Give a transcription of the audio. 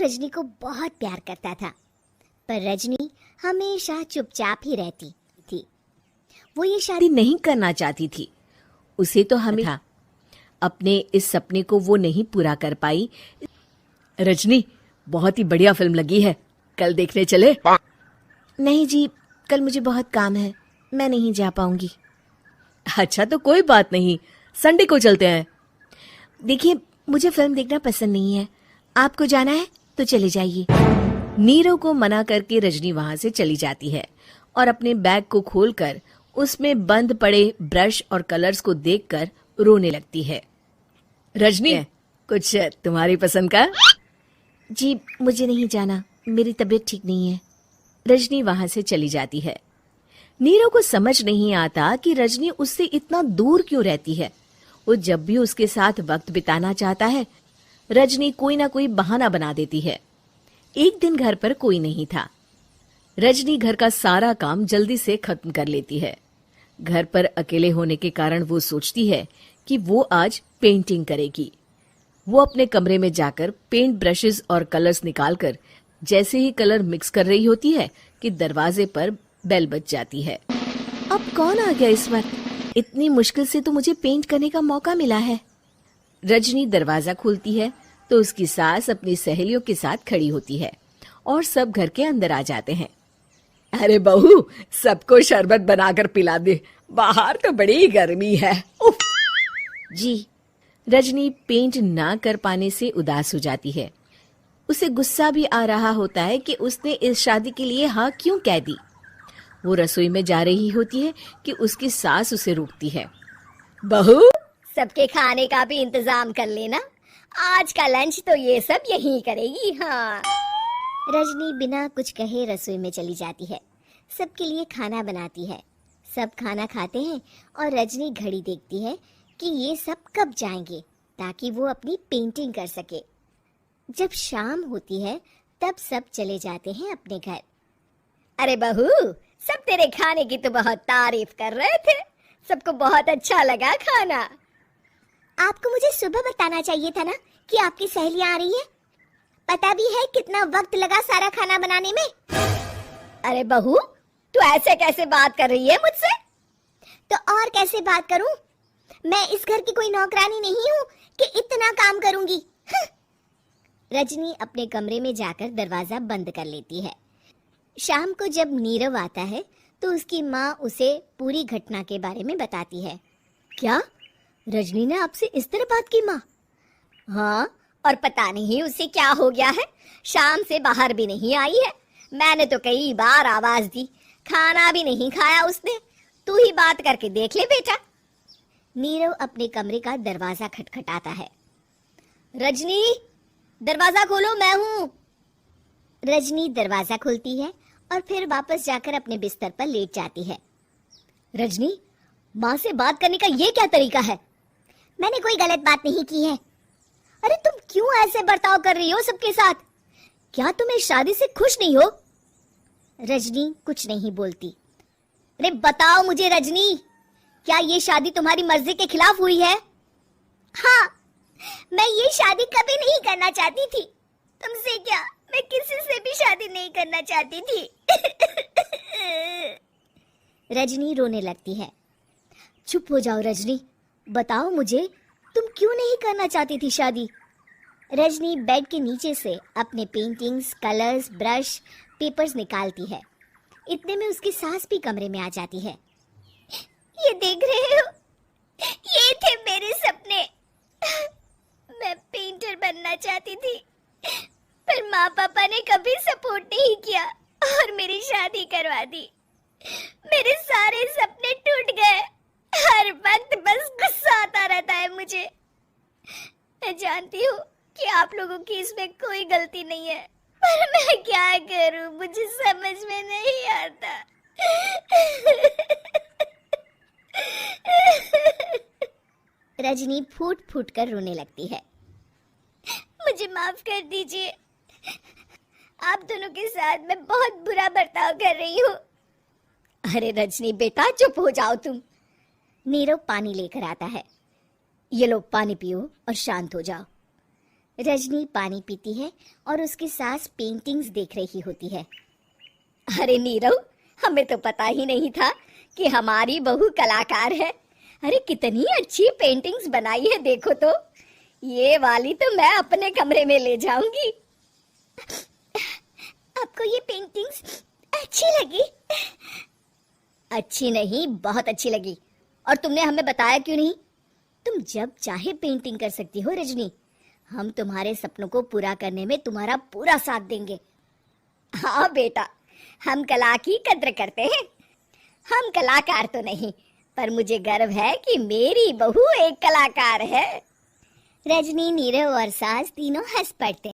रजनी को बहुत प्यार करता था, पर रजनी हमेशा चुपचाप ही रहती थी। वो ये शादी नहीं करना चाहती थी। उसे तो हमें था, अपने इस सपने को वो नहीं पूरा कर पाई। रजनी, बहुत ही बढ़िया फिल्म लगी है, कल देखने चले? नहीं जी, कल मुझे बहुत काम है, मैं नहीं जा पाऊंगी। अच्छा तो कोई बात नहीं, संडे को चलते हैं। देखिए, मुझे फिल्म देखना पसंद नहीं है, आपको जाना है तो चले जाइए। नीरव को मना करके रजनी वहां से चली जाती है और अपने बैग को खोलकर उसमें बंद पड़े ब्रश और कलर्स को देखकर रोने लगती है। रजनी, कुछ तुम्हारी पसंद का? जी, मुझे नहीं जाना, मेरी तबीयत ठीक नहीं है। रजनी वहां से चली जाती है। नीरव को समझ नहीं आता कि रजनी उससे इतना दूर क्यों रहती है। वो जब भी उसके साथ वक्त बिताना चाहता है, रजनी कोई ना कोई बहाना बना देती है। एक दिन घर पर कोई नहीं था। रजनी घर का सारा काम जल्दी से खत्म कर लेती है। घर पर अकेले होने के कारण वो सोचती है कि वो आज पेंटिंग करेगी। वो अपने कमरे में जाकर पेंट ब्रशेस और कलर्स निकालकर जैसे ही कलर मिक्स कर रही होती है कि दरवाजे पर बेल बज जाती है। अब कौन आ गया इस वक्त? इतनी मुश्किल से तो मुझे पेंट करने का मौका मिला है। रजनी दरवाजा खोलती है तो उसकी सास अपनी सहेलियों के साथ खड़ी होती है और सब घर के अंदर आ जाते हैं। अरे बहू, सबको शरबत बनाकर पिला दे, बाहर तो बड़ी गर्मी है। उफ। जी। रजनी पेंट ना कर पाने से उदास हो जाती है। उसे गुस्सा भी आ रहा होता है कि उसने इस शादी के लिए हाँ क्यों कह दी। वो रसोई में जा रही होती है कि उसकी सास उसे रोकती है। बहू, सबके खाने का भी इंतजाम कर लेना, आज का लंच तो ये सब यही करेगी। हाँ। रजनी बिना कुछ कहे रसोई में चली जाती है, सबके लिए खाना बनाती है। सब खाना खाते हैं और रजनी घड़ी देखती है कि ये सब कब जाएंगे ताकि वो अपनी पेंटिंग कर सके। जब शाम होती है तब सब चले जाते हैं अपने घर। अरे बहू, सब तेरे खाने की तो बहुत तारीफ कर रहे थे, सबको बहुत अच्छा लगा खाना। आपको मुझे सुबह बताना चाहिए था ना कि आपकी सहेलियां आ रही हैं। पता भी है कितना वक्त लगा सारा खाना बनाने में। अरे बहू, तू ऐसे कैसे बात कर रही है मुझसे? तो और कैसे बात करूं? मैं इस घर की कोई नौकरानी नहीं हूं कि इतना काम करूंगी। रजनी अपने कमरे में जाकर दरवाजा बंद कर लेती है। शाम को जब नीरव आता है तो उसकी माँ उसे पूरी घटना के बारे में बताती है। क्या रजनी ने आपसे इस तरह बात की माँ? हाँ, और पता नहीं उसे क्या हो गया है, शाम से बाहर भी नहीं आई है। मैंने तो कई बार आवाज दी, खाना भी नहीं खाया उसने। तू ही बात करके देख ले बेटा। नीरव अपने कमरे का दरवाजा खटखटाता है। रजनी, दरवाजा खोलो, मैं हूँ। रजनी दरवाजा खोलती है और फिर वापस जाकर अपने बिस्तर पर लेट जाती है। रजनी, माँ से बात करने का ये क्या तरीका है? मैंने कोई गलत बात नहीं की है। अरे तुम क्यों ऐसे बर्ताव कर रही हो सबके साथ? क्या तुम इस शादी से खुश नहीं हो? रजनी कुछ नहीं बोलती। अरे बताओ मुझे रजनी, क्या ये शादी तुम्हारी मर्जी के खिलाफ हुई है? हाँ, मैं ये शादी कभी नहीं करना चाहती थी। तुमसे क्या, मैं किसी से भी शादी नहीं करना चाहती थी। रजनी रोने लगती है। चुप हो जाओ रजनी, बताओ मुझे, तुम क्यों नहीं करना चाहती थी शादी? रजनी बेड के नीचे से अपने पेंटिंग्स, कलर्स, ब्रश, पेपर्स निकालती है। इतने में उसकी सास भी कमरे में आ जाती है। ये देख रहे हो, ये थे मेरे सपने। मैं पेंटर बनना चाहती थी, पर माँ पापा ने कभी सपोर्ट नहीं किया और मेरी शादी करवा दी। मेरे सारे सपने टूट गए। हर वक्त बस गुस्सा आता रहता है मुझे। मैं जानती हूँ कि आप लोगों की इसमें कोई गलती नहीं है, पर मैं क्या करूँ, मुझे समझ में नहीं आता। रजनी फूट फूट कर रोने लगती है। मुझे माफ कर दीजिए, आप दोनों के साथ मैं बहुत बुरा बर्ताव कर रही हूँ। अरे रजनी बेटा, चुप हो जाओ तुम। नीरव पानी लेकर आता है। ये लो पानी पियो और शांत हो जाओ। रजनी पानी पीती है और उसकी सास पेंटिंग्स देख रही होती है। अरे नीरव, हमें तो पता ही नहीं था कि हमारी बहू कलाकार है। अरे कितनी अच्छी पेंटिंग्स बनाई है, देखो तो। ये वाली तो मैं अपने कमरे में ले जाऊंगी। आपको ये पेंटिंग्स अच्छी लगी? अच्छी नहीं, बहुत अच्छी लगी। और तुमने हमें बताया क्यों नहीं? तुम जब चाहे पेंटिंग कर सकती हो रजनी। हम तुम्हारे सपनों को पूरा करने में तुम्हारा पूरा साथ देंगे। हाँ बेटा, हम कला की कद्र करते हैं। हम कलाकार तो नहीं, पर मुझे गर्व है कि मेरी बहू एक कलाकार है। रजनी, नीरव और सास तीनों हंस पड़ते